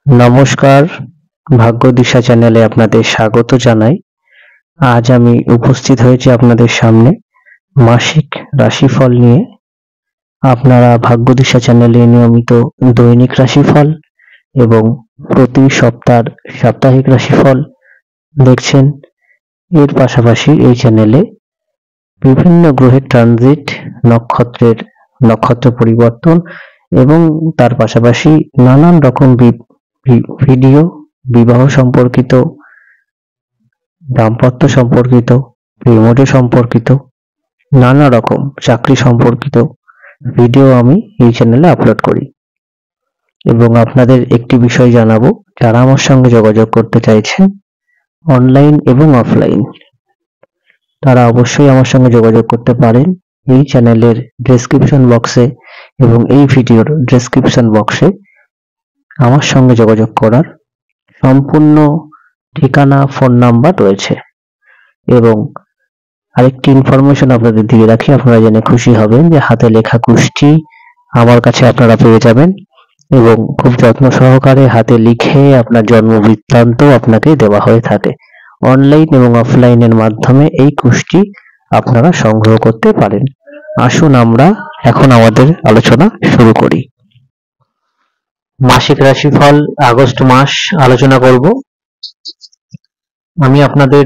নমস্কার, ভাগ্যদিশা চ্যানেলে আপনাদের স্বাগত জানাই। আজ আমি উপস্থিত হয়েছি আপনাদের সামনে মাসিক রাশিফল নিয়ে। আপনারা ভাগ্যদিশা চ্যানেলে নিয়মিত দৈনিক রাশিফল এবং প্রতি সপ্তাহের সাপ্তাহিক রাশিফল দেখছেন। এর পাশাপাশি এই চ্যানেলে বিভিন্ন গ্রহের ট্রানজিট, নক্ষত্র পরিবর্তন এবং তার পাশাপাশি নানান রকম ভিডিও, বিবাহ সম্পর্কিত, দাম্পত্য সম্পর্কিত, প্রেমজ সম্পর্কিত, নানা রকম চাকরি সম্পর্কিত ভিডিও আমি এই চ্যানেলে আপলোড করি। এবং আপনাদের একটি বিষয় জানাবো, যারা আমার সঙ্গে যোগাযোগ করতে চাইছেন অনলাইন এবং অফলাইন, তারা অবশ্যই আমার সঙ্গে যোগাযোগ করতে পারেন। এই চ্যানেলের ডেসক্রিপশন বক্সে এবং এই ভিডিওর ডেসক্রিপশন বক্সে আমার সঙ্গে যোগাযোগ করার সম্পূর্ণ ঠিকানা, ফোন নাম্বার রয়েছে। এবং আরেকটি ইনফরমেশন আপনাদের দিয়ে রাখি, আপনারা জেনে খুশি হবেন যে হাতে লেখা কুষ্টি আমার কাছে আপনারা পেয়ে যাবেন এবং খুব যত্ন সহকারে হাতে লিখে আপনার জন্ম বৃত্তান্ত আপনাকে দেওয়া হয়ে থাকে। অনলাইন এবং অফলাইনের মাধ্যমে এই কুষ্টি আপনারা সংগ্রহ করতে পারেন। আসুন আমরা এখন আমাদের আলোচনা শুরু করি। মাসিক রাশিফল আগস্ট মাস আলোচনা করব। আমি আপনাদের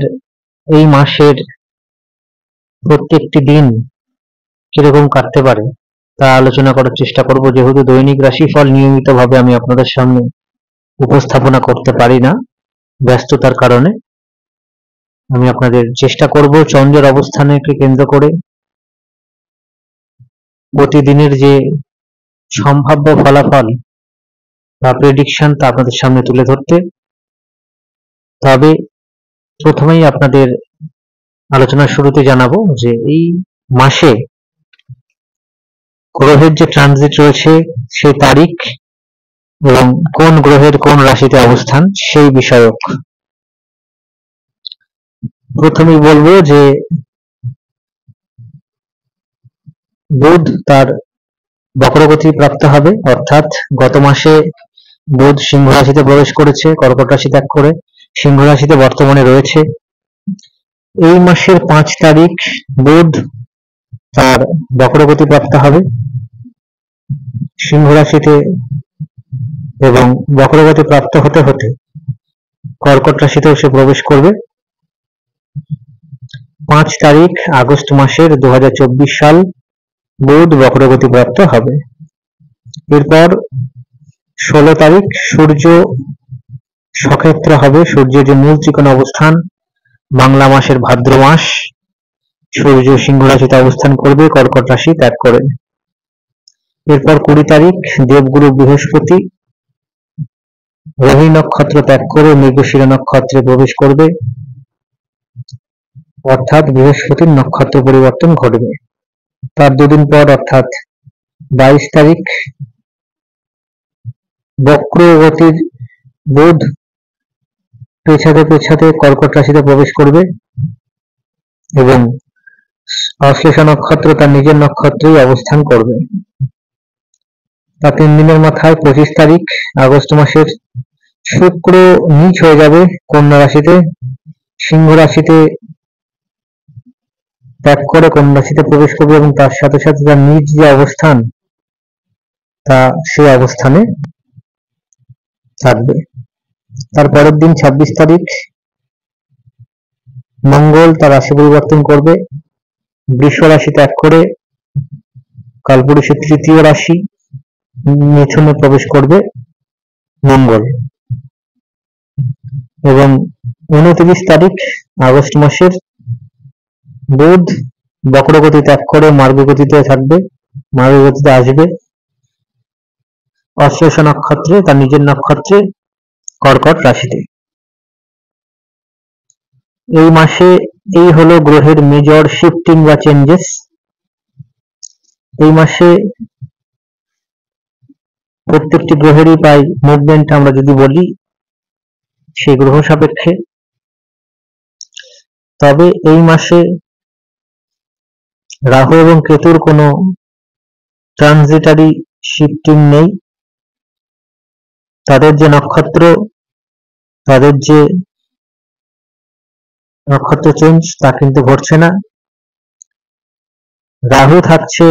এই মাসের প্রত্যেকটি দিন কিরকম কাটতে পারে তা আলোচনা করার চেষ্টা করব। যেহেতু দৈনিক রাশিফল নিয়মিতভাবে আমি আপনাদের সামনে উপস্থাপনা করতে পারি না ব্যস্ততার কারণে, আমি আপনাদের চেষ্টা করব চন্দ্রের অবস্থানকে কেন্দ্র করে প্রতিদিনের যে সম্ভাব্য ফলাফল বা প্রেডিকশন তা আপনাদের সামনে তুলে ধরতে। তবে প্রথমেই আপনাদের আলোচনার শুরুতে জানাবো যে এই মাসে গ্রহের যে ট্রানজিট রয়েছে সেই তারিখ এবং কোন গ্রহের কোন রাশিতে অবস্থান সেই বিষয়ক। প্রথমেই বলবো যে বুধ তার বক্রগতি প্রাপ্ত হবে, অর্থাৎ গত মাসে বুধ সিংহ রাশিতে প্রবেশ করেছে, কর্কট রাশি ত্যাগ করে সিংহ রাশিতে বর্তমানে রয়েছে। এই মাসের 5 তারিখ বুধ তার বক্রগতি প্রাপ্ত হবে সিংহ রাশিতে এবং বক্রগতি প্রাপ্ত হতে হতে কর্কট রাশিতেও সে প্রবেশ করবে। 5 তারিখ আগস্ট মাসের 2024 সাল বুধ বক্রগতি প্রাপ্ত হবে। এরপর 16 তারিখ সূর্য সক্ষেত্র হবে। সূর্যের যে মূল ত্রিকোণ অবস্থান বাংলা মাসের ভাদ্র মাস, সূর্য সিংহ রাশিতে অবস্থান করবে কর্কট রাশি ত্যাগ করে। এরপর 20 তারিখ দেবগুরু বৃহস্পতি রোহিণী নক্ষত্র ত্যাগ করে মৃগশিরা নক্ষত্রে প্রবেশ করবে, অর্থাৎ বৃহস্পতির নক্ষত্র পরিবর্তন ঘটবে। তার দুদিন পর অর্থাৎ 22 তারিখ বক্রগতির বুধ পেছাতে পেছাতে কর্কট রাশিতে প্রবেশ করবে এবং অশ্লেষা নক্ষত্র তার নিজের নক্ষত্রেই অবস্থান করবে। তার 3 দিনের মাথায় 25 তারিখ আগস্ট মাসের শুক্র নিচ হয়ে যাবে কন্যা রাশিতে, সিংহ রাশিতে ত্যাগ করে কন্যা রাশিতে প্রবেশ করবে এবং তার সাথে সাথে তার নিজ যে অবস্থান তা সেই অবস্থানে থাকবে। তার পরের দিন 26 তারিখ মঙ্গল তার রাশি পরিবর্তন করবে, বৃষ রাশি ত্যাগ করে কালপুরুষের তৃতীয় রাশি মিথুনে প্রবেশ করবে মঙ্গল। এবং 29 তারিখ আগস্ট মাসের বুধ বক্রগতি ত্যাগ করে মার্গগতিতে থাকবে, মার্গগতিতে আসবে অশ্লেষা নক্ষত্রে তার নিজের নক্ষত্রে কর্কট রাশিতে। এই মাসে এই হলো গ্রহের মেজর শিফটিং বা চেঞ্জেস। এই মাসে প্রত্যেকটি গ্রহেরই প্রায় মুভমেন্ট আমরা যদি বলি সেই গ্রহ সাপেক্ষে। তবে এই মাসে রাহু এবং কেতুর কোনো ট্রানজিটারি শিফটিং নেই, তাদের যে নক্ষত্র চেঞ্জ তা কিন্তু ঘটছে না। রাহু থাকছে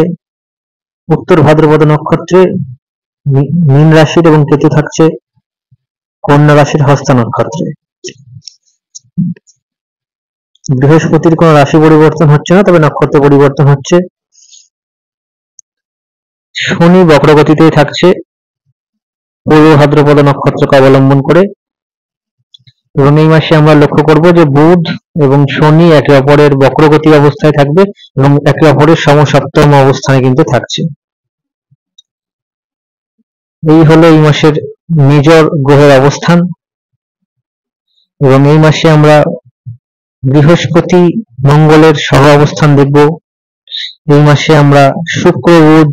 উত্তর ভাদ্রপদ নক্ষত্রে মীন রাশির এবং কেতু থাকছে কন্যা রাশির হস্তা নক্ষত্রে। বৃহস্পতির কোন রাশি পরিবর্তন হচ্ছে না, তবে নক্ষত্র পরিবর্তন হচ্ছে। শনি বক্রগতিতেই থাকছে পূর্ব ভাদ্রপদ নক্ষত্রকে অবলম্বন করে, এবং এই মাসে আমরা লক্ষ্য করব যে বুধ এবং শনি একে অপরের বক্রগতি অবস্থায় থাকবে এবং একে অপরের সমসপ্তম অবস্থানে কিন্তু থাকছে। এই হলো এই মাসের মেজর গ্রহের অবস্থান। এবং এই মাসে আমরা বৃহস্পতি মঙ্গলের সহ অবস্থান দেখব। এই মাসে আমরা শুক্র বুধ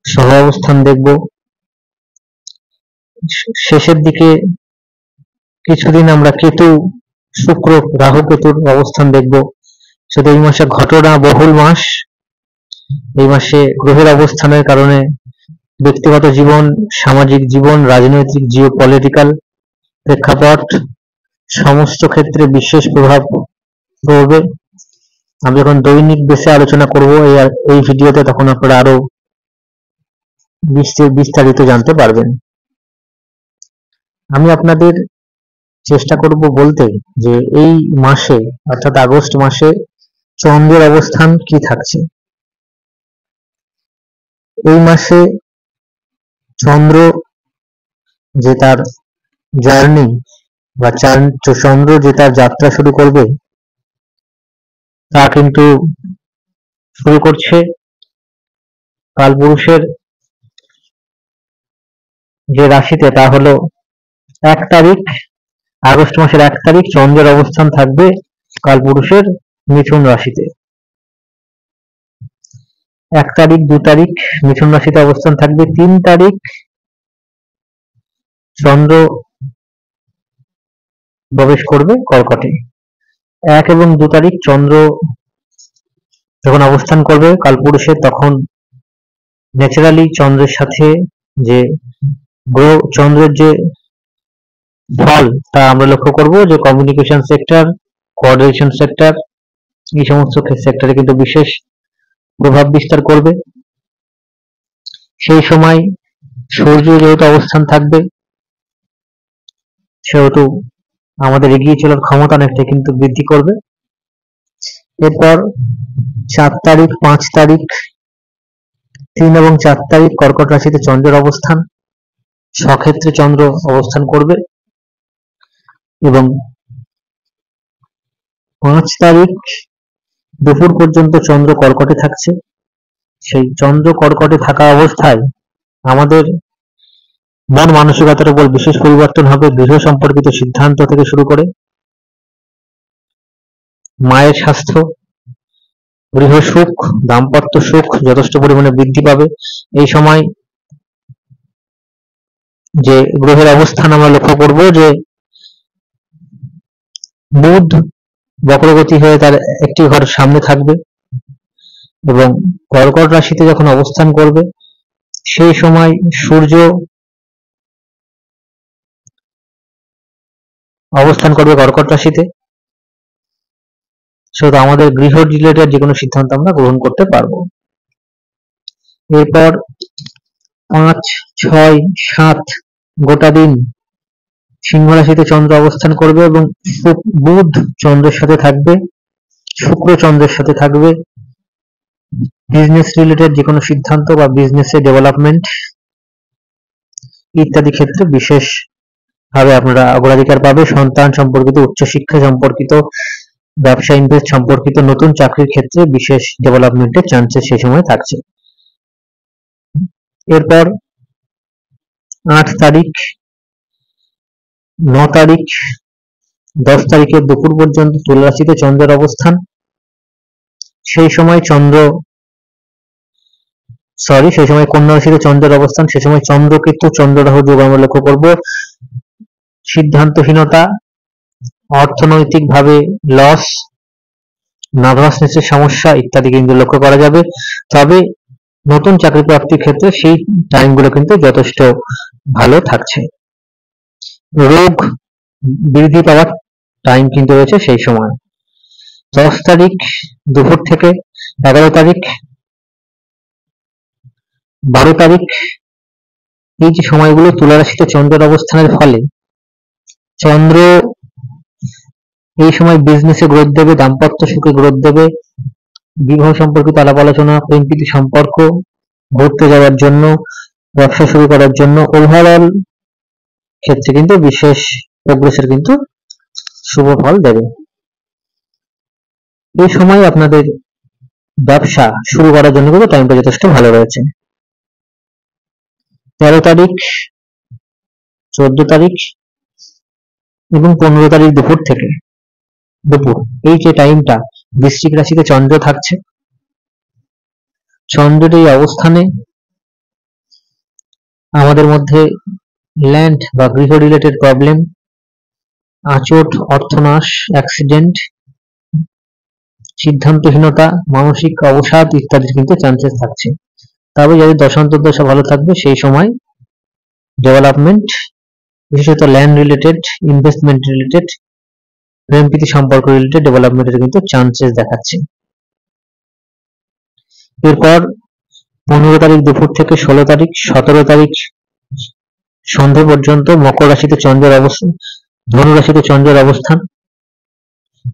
সহ অবস্থান দেখব। শেষের দিকে কিছুদিন আমরা কেতু শুক্র রাহু কেতুর অবস্থান দেখব। শুধু এই মাসে ঘটনা বহুল মাস। এই মাসে গ্রহের অবস্থানের কারণে ব্যক্তিগত জীবন, সামাজিক জীবন, রাজনৈতিক জিওপলিটিক্যাল প্রেক্ষাপট সমস্ত ক্ষেত্রে বিশেষ প্রভাব পড়বে। আমি যখন দৈনিক বেসে আলোচনা করব এই ভিডিওতে, তখন আপনারা আরো বিস্তারিত জানতে পারবেন। আমি আপনাদের চেষ্টা করব বলতে যে এই মাসে অর্থাৎ আগস্ট মাসে চন্দ্রের অবস্থান কি থাকছে। এই মাসে চন্দ্র যে তার জার্নি বা চন্দ্র যে তার যাত্রা শুরু করবে, তা কিন্তু শুরু করছে কালপুরুষের যে রাশিতে, তা হলো 1 তারিখ, আগস্ট মাসের 1 তারিখ চন্দ্রের অবস্থান থাকবে কালপুরুষের মিথুন রাশিতে। 1 তারিখ 2 তারিখ মিথুন রাশিতে অবস্থান থাকবে। 3 তারিখ চন্দ্র প্রবেশ করবে কর্কটে। 1 এবং 2 তারিখ চন্দ্র যখন অবস্থান করবে কালপুরুষে, তখন ন্যাচারালি চন্দ্রের সাথে যে চন্দ্রের যে ফল তা আমরা লক্ষ্য করব যে কমিউনিকেশন সেক্টর, কোঅর্ডিনেশন সেক্টর, এই সমস্ত সেক্টরে কিন্তু বিশেষ প্রভাব বিস্তার করবে। সেই সময় সূর্য যেহেতু অবস্থান থাকবে, সেহেতু আমাদের এগিয়ে চলার ক্ষমতা অনেকটা কিন্তু বৃদ্ধি করবে। এরপর 4 তারিখ 5 তারিখ 3 এবং 4 তারিখ কর্কট রাশিতে চন্দ্রের অবস্থান, স্বক্ষেত্রে চন্দ্র অবস্থান করবে। এবং 5 তারিখ দুপুর পর্যন্ত চন্দ্র কর্কটে থাকছে। সেই চন্দ্র কর্কটে থাকা অবস্থায় আমাদের মন মানসিকতার উপর বিশেষ পরিবর্তন হবে। গৃহ সম্পর্কিত সিদ্ধান্ত থেকে শুরু করে মায়ের স্বাস্থ্য, গৃহ সুখ, দাম্পত্য সুখ যথেষ্ট পরিমাণে বৃদ্ধি পাবে। এই সময় যে গ্রহের অবস্থান আমরা লক্ষ্য করব যে বুধ বক্রগতি হয়ে তার একটি ঘর সামনে থাকবে এবং কর্কট রাশিতে যখন অবস্থান করবে, সেই সময় সূর্য অবস্থান করবে কর্কট রাশিতে। শুধু আমাদের গৃহ রিলেটেড যে কোনো সিদ্ধান্ত আমরা গ্রহণ করতে পারবো। এরপর 5, 6, 7 গোটা দিন সিংহ রাশিতে চন্দ্র অবস্থান করবে এবং বুধ চন্দ্রের সাথে থাকবে, শুক্র চন্দ্রের সাথে থাকবে। বিজনেস রিলেটেড যে কোনো সিদ্ধান্ত বা বিজনেসের ডেভেলপমেন্ট ইত্যাদি ক্ষেত্রে বিশেষ ভাবে আপনারা অগ্রাধিকার পাবে। সন্তান সম্পর্কিত, উচ্চশিক্ষা সম্পর্কিত, ব্যবসা ইনভেস্ট সম্পর্কিত, নতুন চাকরির ক্ষেত্রে বিশেষ ডেভেলপমেন্টের চান্সেস সেই সময় থাকছে। এরপর 8 তারিখ 9 তারিখ 10 তারিখের দুপুর পর্যন্ত তুলা রাশিতে চন্দ্রের অবস্থান। সেই সময় কন্যা রাশিতে চন্দ্রের অবস্থান। সেই সময় চন্দ্রকেতু চন্দ্র রাহু যোগ আমরা লক্ষ্য করব। সিদ্ধান্তহীনতা, অর্থনৈতিক ভাবে লস, নার্ভাসনেসের সমস্যা ইত্যাদি কিন্তু লক্ষ্য করা যাবে। তবে নতুন চাকরি প্রাপ্তির ক্ষেত্রে সেই টাইমগুলো কিন্তু যথেষ্ট ভালো থাকছে। রোগ বৃদ্ধি পাওয়ার টাইম কিন্তু রয়েছে সেই সময়। 10 তারিখ দুপুর থেকে 11 তারিখ 12 তারিখ এই যে সময়গুলো তুলা রাশিতে চন্দ্রের অবস্থানের ফলে চন্দ্র এই সময় বিজনেসে গ্রোথ দেবে, দাম্পত্য সুখে গ্রোথ দেবে, বিবাহ সম্পর্কিত আলাপ আলোচনা, প্রেম প্রীতি সম্পর্ক, ঘুরতে যাওয়ার জন্য, ব্যবসা শুরু করার জন্য ওভারঅল ক্ষেত্রে কিন্তু বিশেষ প্রোগ্রেসের কিন্তু শুভ ফল দেবে। এই সময় আপনাদের ব্যবসা শুরু করার জন্য কিন্তু টাইমটা যথেষ্ট ভালো রয়েছে। 13 তারিখ 14 তারিখ এবং 15 তারিখ দুপুর এই যে টাইমটা বৃশ্চিক রাশিতে চন্দ্র থাকছে, চন্দ্রের এই অবস্থানে আমাদের মধ্যে ল্যান্ড বা গৃহ রিলেটেড প্রবলেম, আঁচট, অর্থনাশ, অ্যাক্সিডেন্ট, সিদ্ধান্তহীনতা, মানসিক অবসাদ ইত্যাদির কিন্তু চান্সেস থাকছে। তবে যাদের দশা ভালো থাকবে সেই সময় ডেভেলপমেন্ট, বিশেষত ল্যান্ড রিলেটেড, ইনভেস্টমেন্ট রিলেটেড, প্রেম প্রীতি সম্পর্ক রিলেটেড ডেভেলপমেন্টের কিন্তু চান্সেস দেখাচ্ছে। এরপর 15 তারিখ দুপুর থেকে 16 তারিখ 17 তারিখ সন্ধ্যা পর্যন্ত মকর রাশিতে চন্দ্রের অবস্থান, ধনু রাশিতে চন্দ্রের অবস্থান।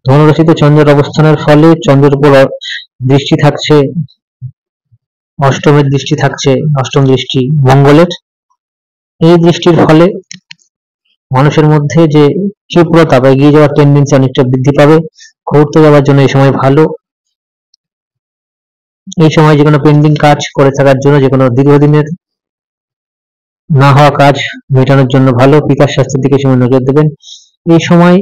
ধনু রাশিতে চন্দ্রের অবস্থানের ফলে চন্দ্রের উপর দৃষ্টি থাকছে, অষ্টমের দৃষ্টি থাকছে, অষ্টম দৃষ্টি মঙ্গলের। এই দৃষ্টির ফলে মানুষের মধ্যে যে ক্ষিপ্রতা বা এগিয়ে যাওয়ার টেন্ডেন্সি অনেকটা বৃদ্ধি পাবে। ঘুরতে যাওয়ার জন্য এই সময় ভালো। এই সময় যে কোনো পেন্ডিং কাজ করে থাকার জন্য, যে কোনো দীর্ঘদিনের না হওয়া কাজ মেটানোর জন্য ভালো। পিতার স্বাস্থ্যের দিকে সময় নজর দেবেন। এই সময়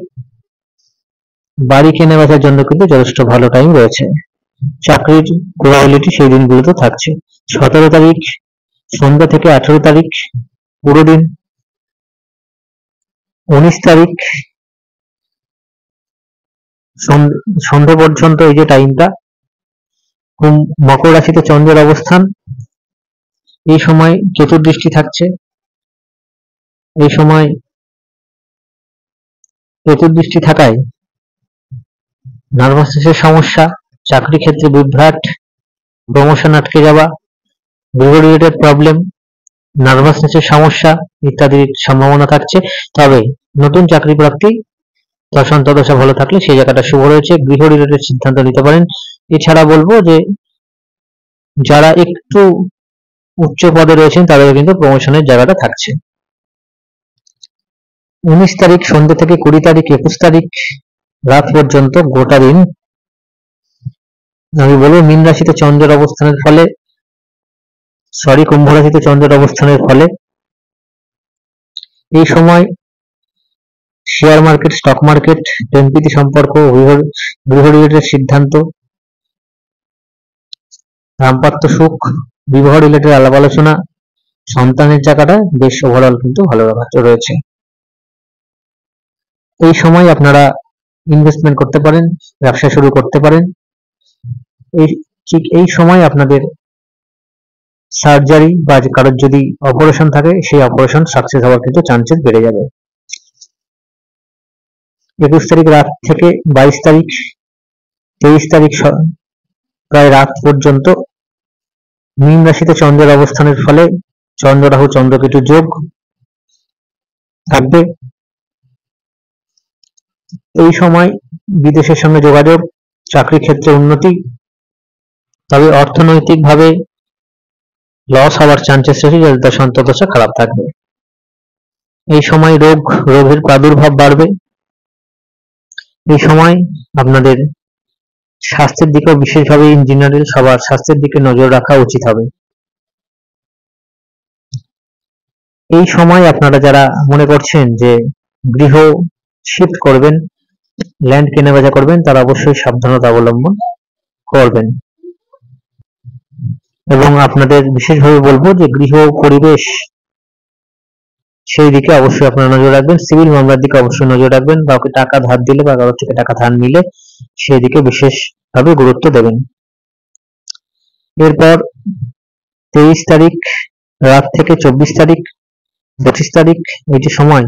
বাড়ি কেনা বেচার জন্য কিন্তু যথেষ্ট ভালো টাইম রয়েছে। চাকরির প্রবাবিলিটি সেই দিনগুলোতে থাকছে। 17 তারিখ সন্ধ্যা থেকে 18 তারিখ পুরো দিন, 19 তারিখ সন্ধ্যা পর্যন্ত এই যে টাইমটা মকর রাশিতে চন্দ্রের অবস্থান, এই সময় কেতুর দৃষ্টি থাকছে। এই সময় কেতুর দৃষ্টি থাকায় নার্ভাসনেসের সমস্যা, চাকরি ক্ষেত্রে বিভ্রাট, প্রমোশন আটকে যাওয়া, গৃহ রিলেটেড প্রবলেম, নার্ভাসনেসের সমস্যা ইত্যাদির সম্ভাবনা থাকছে। তবে নতুন চাকরি প্রাপ্তি দশা ভালো থাকলে সেই জায়গাটা শুভ রয়েছে। গৃহ রিলেটেড সিদ্ধান্ত নিতে পারেন। এছাড়া বলবো যে যারা একটু উচ্চ পদে রয়েছেন তাদের কিন্তু প্রমোশনের জায়গাটা থাকছে। 19 তারিখ সন্ধ্যা থেকে 20 তারিখ 21 তারিখ রাত পর্যন্ত গোটা দিন আমি বলবো মীন রাশিতে চন্দ্রের অবস্থানের ফলে, কুম্ভ রাশিতে চন্দ্রের অবস্থানের ফলে এই সময় শেয়ার মার্কেট, স্টক মার্কেট, প্রেম প্রীতি সম্পর্ক, গৃহ রিলেটেড সিদ্ধান্ত, দাম্পত্য সুখ, বিবাহ রিলেটেড আলাপ আলোচনা, সন্তানের জায়গাটা বেশ ওভারঅল কিন্তু ভালো রয়েছে। এই সময় আপনারা ইনভেস্টমেন্ট করতে পারেন, ব্যবসা শুরু করতে পারেন। ঠিক এই সময় আপনাদের সার্জারি বা কারোর যদি অপারেশন থাকে সেই অপারেশন সাকসেস হওয়ার কিন্তু চান্সেস বেড়ে যাবে। 21 তারিখ রাত থেকে 22 তারিখ 23 তারিখ প্রায় রাত পর্যন্ত মীন রাশিতে চন্দ্রের অবস্থানের ফলে চন্দ্র রাহু চন্দ্রকেতু যোগ থাকবে। এই সময় বিদেশের সঙ্গে যোগাযোগ, চাকরি ক্ষেত্রে উন্নতি, তবে অর্থনৈতিকভাবে লস হওয়ার চান্সেস রয়েছে যাদের দশা খারাপ থাকবে। এই সময় রোগের প্রাদুর্ভাব বাড়বে। এই সময় আপনাদের স্বাস্থ্যের দিকেও বিশেষভাবে ইন জেনারেল সবার স্বাস্থ্যের দিকে নজর রাখা উচিত হবে। এই সময় আপনারা যারা মনে করছেন যে গৃহ শিফট করবেন, ল্যান্ড কেনাবেচা করবেন, তারা অবশ্যই সাবধানতা অবলম্বন করবেন। এবং আপনাদের বিশেষভাবে বলবো যে গৃহ পরিবেশ সেই দিকে অবশ্যই আপনারা নজর রাখবেন। সিভিল মামলার দিকে অবশ্যই নজর রাখবেন। কাউকে টাকা ধার দিলে বা কারোর থেকে টাকা ধার নিলে সেই দিকে বিশেষভাবে গুরুত্ব দেবেন। এরপর 23 তারিখ রাত থেকে 24 তারিখ 25 তারিখ এই যে সময়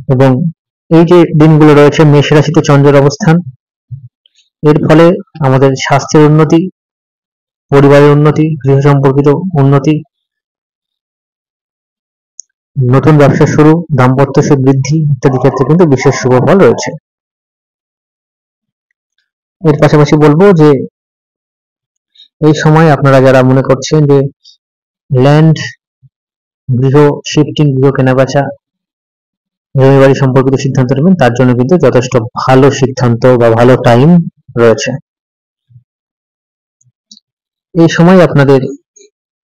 এবং এই যে দিনগুলো রয়েছে মেষ রাশিতে চন্দ্রের অবস্থান, এর ফলে আমাদের স্বাস্থ্যের উন্নতি, পরিবারের উন্নতি, গৃহ সম্পর্কিত উন্নতি, নতুন ব্যবসা শুরু, দাম্পত্য সুখ বৃদ্ধি ইত্যাদি ক্ষেত্রে কিন্তু বিশেষ শুভ ফল রয়েছে। এর পাশাপাশি বলবো যে এই সময় আপনারা যারা মনে করছেন যে ল্যান্ড, গৃহ শিফটিং, গৃহ কেনাবেচা, জমি বাড়ি সম্পর্কিত সিদ্ধান্ত নেবেন, তার জন্য কিন্তু যথেষ্ট ভালো সিদ্ধান্ত বা ভালো টাইম রয়েছে। এই সময় আপনাদের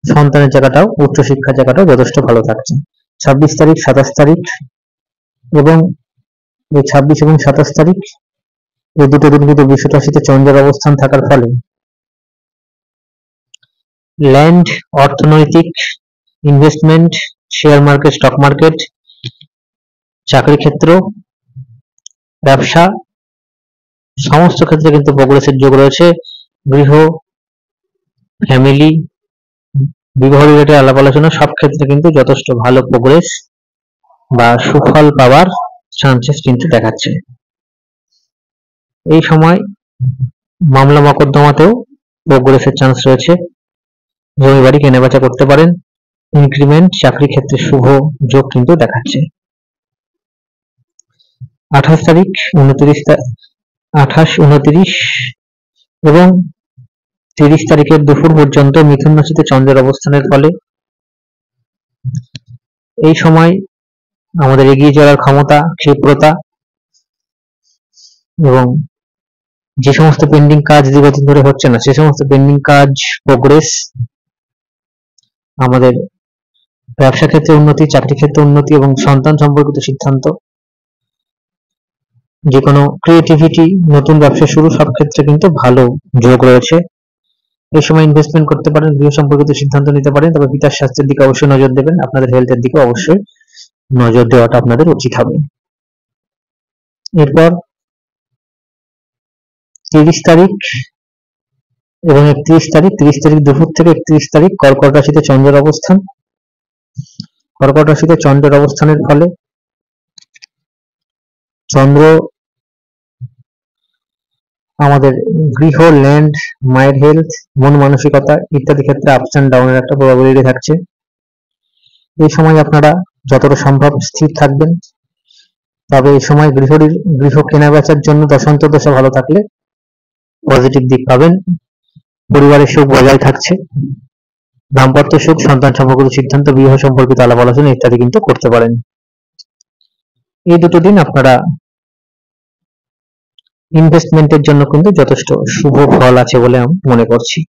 সন্তানের জায়গাটাও, উচ্চশিক্ষার জায়গাটাও যথেষ্ট ভালো থাকছে। 26 তারিখ, 27 তারিখ এবং এই 26 এবং 27 তারিখ এই দুটো দিন কিন্তু বৃষ রাশিতে চন্দ্রের অবস্থান থাকার ফলে ল্যান্ড, অর্থনৈতিক, investment, share market, stock market, চাকরি ক্ষেত্র, ব্যবসা, সমস্ত ক্ষেত্রে কিন্তু প্রোগ্রেসের যোগ রয়েছে। গৃহ, ফ্যামিলি, বিবাহ রিলেটেড আলাপ আলোচনা সব ক্ষেত্রে কিন্তু যথেষ্ট ভালো প্রোগ্রেস বা সুফল পাওয়ার চান্সেস কিন্তু দেখাচ্ছে। এই সময় মামলা মকদ্দমাতেও প্রোগ্রেসের চান্স রয়েছে। জমি বাড়ি কেনাবেচা করতে পারেন। ইনক্রিমেন্ট, চাকরি ক্ষেত্রে শুভ যোগ কিন্তু দেখাচ্ছে। 28 তারিখ, 29 এবং 30 তারিখের দুপুর পর্যন্ত মিথুন রাশিতে চন্দ্রের অবস্থানের ফলে এই সময় আমাদের এগিয়ে যাওয়ার ক্ষমতা, ক্ষিপ্রতা এবং যে সমস্ত পেন্ডিং কাজ দীর্ঘদিন ধরে হচ্ছে না সে সমস্ত পেন্ডিং কাজ প্রোগ্রেস, আমাদের ব্যবসা ক্ষেত্রে উন্নতি, চাকরি ক্ষেত্রে উন্নতি এবং সন্তান সম্পর্কিত সিদ্ধান্ত, যে কোনো ক্রিয়েটিভিটি, নতুন ব্যবসা শুরু সব ক্ষেত্রে কিন্তু ভালো যোগ রয়েছে। এই সময় ইনভেস্টমেন্ট করতে পারেন, গৃহ সম্পর্কিত সিদ্ধান্ত নিতে পারেন, তবে পিতার স্বাস্থ্যের দিকে অবশ্যই নজর দেবেন। আপনাদের হেলথের দিকে অবশ্যই নজর দেওয়াটা আপনাদের উচিত হবে। এরপর 30 তারিখ এবং 31 তারিখ, 30 তারিখ দুপুর থেকে 31 তারিখ কর্কট রাশিতে চন্দ্রের অবস্থান। কর্কট রাশিতে চন্দ্রের অবস্থানের ফলে চন্দ্র আমাদের গৃহ, ল্যান্ড, মায়ের হেলথ, মন মানসিকতা ইত্যাদি ক্ষেত্রে আপস অ্যান্ড ডাউনের একটা প্রবাবিলিটি থাকছে। এই সময় আপনারা যতটা সম্ভব স্থির থাকবেন, তবে এই সময় গৃহ কেনা বেচার জন্য দশান্ত দশা ভালো থাকলে পজিটিভ দিক পাবেন। পরিবারের সুখ বজায় থাকছে। দাম্পত্য সুখ, সন্তান সম্পর্কিত সিদ্ধান্ত, বিবাহ সম্পর্কিত আলাপ আলোচনা ইত্যাদি কিন্তু করতে পারেন। এই দুটো দিন আপনারা ইনভেস্টমেন্টের জন্য কিন্তু যথেষ্ট শুভ ফল আছে বলে আমি মনে করছি।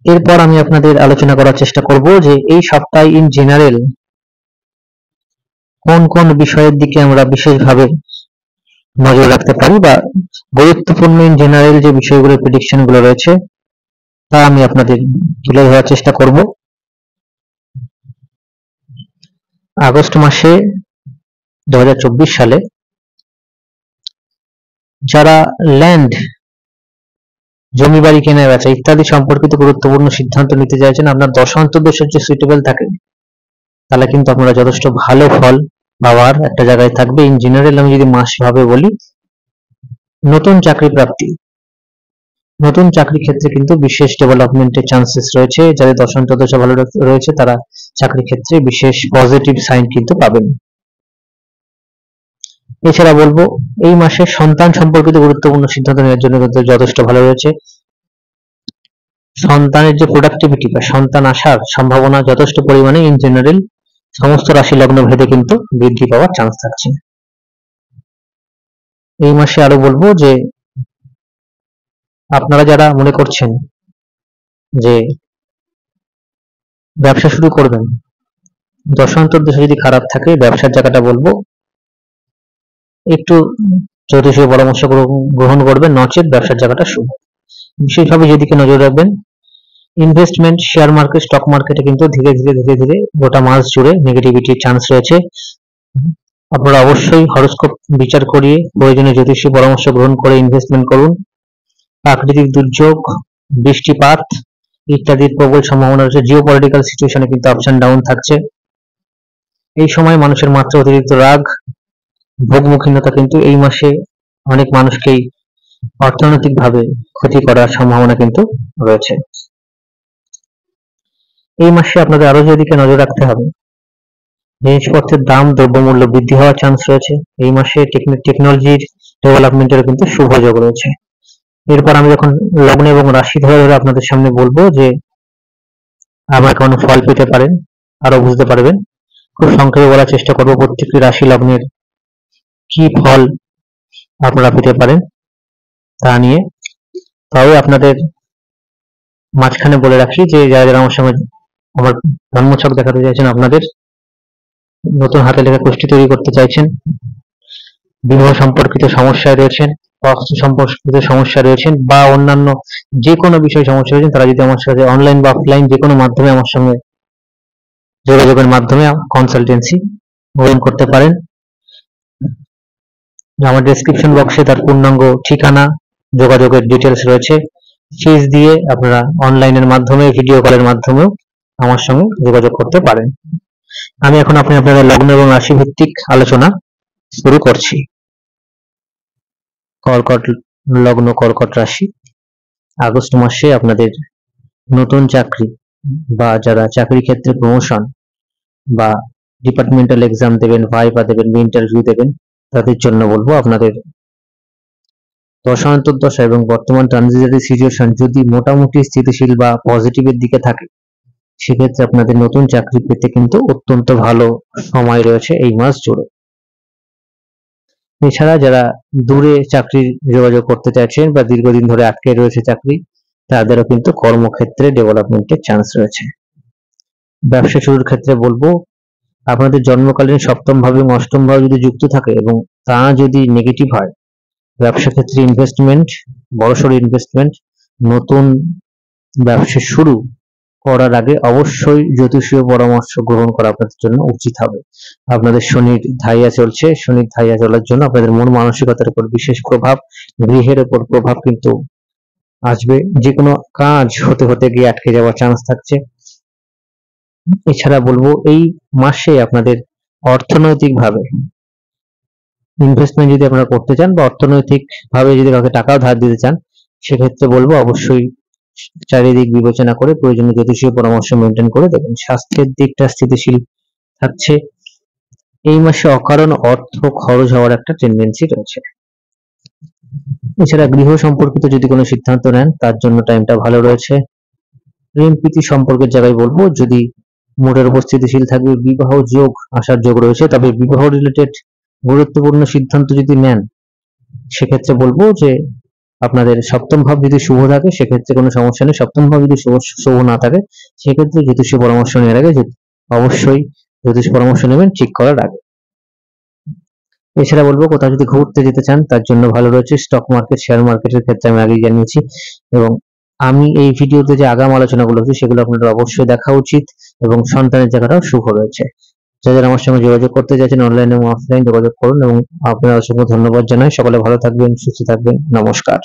এরপর আমি আপনাদের আলোচনা করার চেষ্টা করব যে এই সপ্তাহে ইন জেনারেল কোন কোন বিষয়ের দিকে আমরা বিশেষভাবে নজর রাখতে পারি বা গুরুত্বপূর্ণ ইন জেনারেল যে বিষয়গুলোর প্রেডিকশন গুলো রয়েছে তা আমি আপনাদের তুলে ধরার চেষ্টা করব। আগস্ট মাসে 2024 সালে যারা ল্যান্ড, জমি বাড়ি কেনা বেচা ইত্যাদি সম্পর্কিত গুরুত্বপূর্ণ সিদ্ধান্ত নিতে চাইছেন, আপনার দশা অন্তর্দশা যে সুইটেবল থাকে তাহলে কিন্তু আপনারা যথেষ্ট ভালো ফল পাওয়ার একটা জায়গায় থাকবে। ইন জেনারেল আমি যদি মাস ভাবে বলি, নতুন চাকরি প্রাপ্তি, নতুন চাকরি ক্ষেত্রে কিন্তু বিশেষ ডেভেলপমেন্টের চান্সেস রয়েছে। যাদের দশা অন্তর্দশা ভালো রয়েছে তারা চাকরি ক্ষেত্রে বিশেষ পজিটিভ সাইন কিন্তু পাবেন। এছাড়া বলবো এই মাসে সন্তান সম্পর্কিত গুরুত্বপূর্ণ সিদ্ধান্ত নেওয়ার জন্য কিন্তু যথেষ্ট ভালো রয়েছে। সন্তানের যে প্রোডাক্টিভিটি বা সন্তান আসার সম্ভাবনা যথেষ্ট পরিমাণে ইন জেনারেল সমস্ত রাশি লগ্ন ভেদে কিন্তু বৃদ্ধি পাওয়ার চান্স থাকছে। এই মাসে আরো বলবো যে আপনারা যারা মনে করছেন যে ব্যবসা শুরু করবেন, দশা অন্তর্দশা যদি খারাপ থাকে ব্যবসার জায়গাটা বলবো একটু জ্যোতিষীয় পরামর্শ গ্রহণ করবেন, নচেত ব্যবসার জায়গাটা শুভ। বিশেষভাবে যেদিকে নজর রাখবেন, ইনভেস্টমেন্ট, শেয়ার মার্কেট, স্টক মার্কেটে কিন্তু ধীরে ধীরে গোটা মাস জুড়ে নেগেটিভিটির চান্স রয়েছে। আপনারা অবশ্যই হরোস্কোপ বিচার করিয়ে প্রয়োজনীয় জ্যোতিষীয় পরামর্শ গ্রহণ করে ইনভেস্টমেন্ট করুন। প্রাকৃতিক দুর্যোগ, বৃষ্টিপাত ইত্যাদির প্রবল সম্ভাবনা রয়েছে। জিওপলিটিক্যাল সিচুয়েশনে কিন্তু আপস অ্যান্ড ডাউন থাকছে। এই সময় মানুষের মাত্রা অতিরিক্ত রাগ, ভোগমুখীনতা কিন্তু এই মাসে অনেক মানুষকেই অর্থনৈতিকভাবে ক্ষতি করার সম্ভাবনা কিন্তু রয়েছে। এই মাসে আপনাদের আরো যেদিকে নজর রাখতে হবে, জিনিসপত্রের দাম দ্রব্যমূল্য বৃদ্ধি হওয়ার চান্স রয়েছে। এই মাসে টেকনোলজির ডেভেলপমেন্টের কিন্তু শুভ যোগ রয়েছে। এরপর আমি যখন লগ্ন এবং রাশি ধরে ধরে আপনাদের সামনে বলবো যে আমরা কেমন ফল পেতে পারেন, আরো বুঝতে পারবেন। খুব সংক্ষেপে বলার চেষ্টা করবো প্রত্যেকটি রাশি লগ্নের কি ফল আপনারা পেতে পারেন তা নিয়ে। তবে আপনাদের মাঝখানে বলে রাখি যে যারা যারা আমার সঙ্গে আমার জন্মছক দেখাতে চাইছেন, আপনাদের নতুন হাতে লেখা কুষ্টি তৈরি করতে চাইছেন, বিবাহ সম্পর্কিত সমস্যায় রয়েছেন, অস্ত্র সম্পর্কিত সমস্যা রয়েছেন, বা অন্যান্য যে কোনো বিষয়ে সমস্যা রয়েছেন, তারা যদি আমার সাথে অনলাইন বা অফলাইন যে কোনো মাধ্যমে আমার সঙ্গে যোগাযোগের মাধ্যমে কনসালটেন্সি গ্রহণ করতে পারেন। আমার ডেসক্রিপশন বক্সে তার পূর্ণাঙ্গ ঠিকানা, যোগাযোগের ডিটেলস রয়েছে। ফিজ দিয়ে আপনারা অনলাইনের মাধ্যমে, ভিডিও কলের মাধ্যমেও আমার সঙ্গে যোগাযোগ করতে পারেন। আমি এখন আপনাদের লগ্ন এবং রাশি ভিত্তিক আলোচনা শুরু করছি। কর্কট লগ্ন, কর্কট রাশি। আগস্ট মাসে আপনাদের নতুন চাকরি বা যারা চাকরি ক্ষেত্রে প্রমোশন বা ডিপার্টমেন্টাল এক্সাম দেবেন, ভাইভা দেবেন, ইন্টারভিউ দেবেন, তাদের জন্য বলবো আপনাদের দশা এবং বর্তমান ট্রানজিটরি সিচুয়েশন যদি মোটামুটি স্থিতিশীল বা পজিটিভের দিকে থাকে, সেক্ষেত্রে আপনাদের নতুন চাকরি পেতে কিন্তু অত্যন্ত ভালো সময় রয়েছে এই মাস জুড়ে। এছাড়া যারা দূরে চাকরির যোগাযোগ করতে চাইছেন বা দীর্ঘদিন ধরে আটকে রয়েছে চাকরি, তাদেরও কিন্তু কর্মক্ষেত্রে ডেভেলপমেন্টের চান্স রয়েছে। ব্যবসা শুরুর ক্ষেত্রে বলবো আপনাদের জন্মকালীন সপ্তম ভাবে এবং অষ্টম ভাবে যদি যুক্ত থাকে এবং তা যদি নেগেটিভ হয়, ব্যবসা ক্ষেত্রে ইনভেস্টমেন্ট, বড়সড় ইনভেস্টমেন্ট, নতুন ব্যবসা শুরু করার আগে অবশ্যই জ্যোতিষীয় পরামর্শ গ্রহণ করা আপনাদের জন্য উচিত হবে। আপনাদের শনির ধাইয়া চলছে, শনির ধাইয়া চলার জন্য আপনাদের মন মানসিকতার উপর বিশেষ প্রভাব, গৃহের উপর প্রভাব কিন্তু আসবে। যে কোনো কাজ হতে হতে গিয়ে আটকে যাওয়ার চান্স থাকছে। এছাড়া বলবো এই মাসে আপনাদের অর্থনৈতিক ভাবে ইনভেস্টমেন্ট যদি আপনারা করতে চান বা অর্থনৈতিক ভাবে যদি কাউকে টাকাও ধার দিতে চান, সেক্ষেত্রে বলবো অবশ্যই চারিদিক বিবেচনা করে প্রয়োজনীয় জ্যোতিষীয় পরামর্শ মেনটেন করে দেবেন। স্বাস্থ্যের দিকটা স্থিতিশীল থাকছে। এই মাসে অকারণ অর্থ খরচ হওয়ার একটা টেন্ডেন্সি রয়েছে। এছাড়া গৃহ সম্পর্কিত যদি কোনো সিদ্ধান্ত নেন, তার জন্য টাইমটা ভালো রয়েছে। প্রেম প্রীতি সম্পর্কের জায়গায় বলবো যদি মোটের উপর স্থিতিশীল থাকবে, বিবাহ যোগ আসার যোগ রয়েছে। তবে বিবাহ রিলেটেড গুরুত্বপূর্ণ সিদ্ধান্ত যদি নেন, সেক্ষেত্রে বলবো যে আপনাদের সপ্তম ভাব যদি শুভ থাকে সেক্ষেত্রে কোনো সমস্যা নেই। সপ্তম ভাব যদি শুভ না থাকে, সেক্ষেত্রে জ্যোতিষীয় পরামর্শ নেওয়ার আগে অবশ্যই জ্যোতিষ পরামর্শ নেবেন ঠিক করার আগে। এছাড়া বলবো কোথাও যদি ঘুরতে যেতে চান, তার জন্য ভালো রয়েছে। স্টক মার্কেট, শেয়ার মার্কেটের ক্ষেত্রে আমি আগেই জানিয়েছি, এবং আমি এই ভিডিওতে যে আগাম আলোচনাগুলো হচ্ছে সেগুলো আপনাদের অবশ্যই দেখা উচিত। এবং সন্তানের জায়গাটাও শুভ রয়েছে। যারা আমার সঙ্গে যোগাযোগ করতে চাইছেন অনলাইন এবং অফলাইন যোগাযোগ করুন, এবং আপনার অসংখ্য ধন্যবাদ জানাই। সকলে ভালো থাকবেন, সুস্থ থাকবেন, নমস্কার।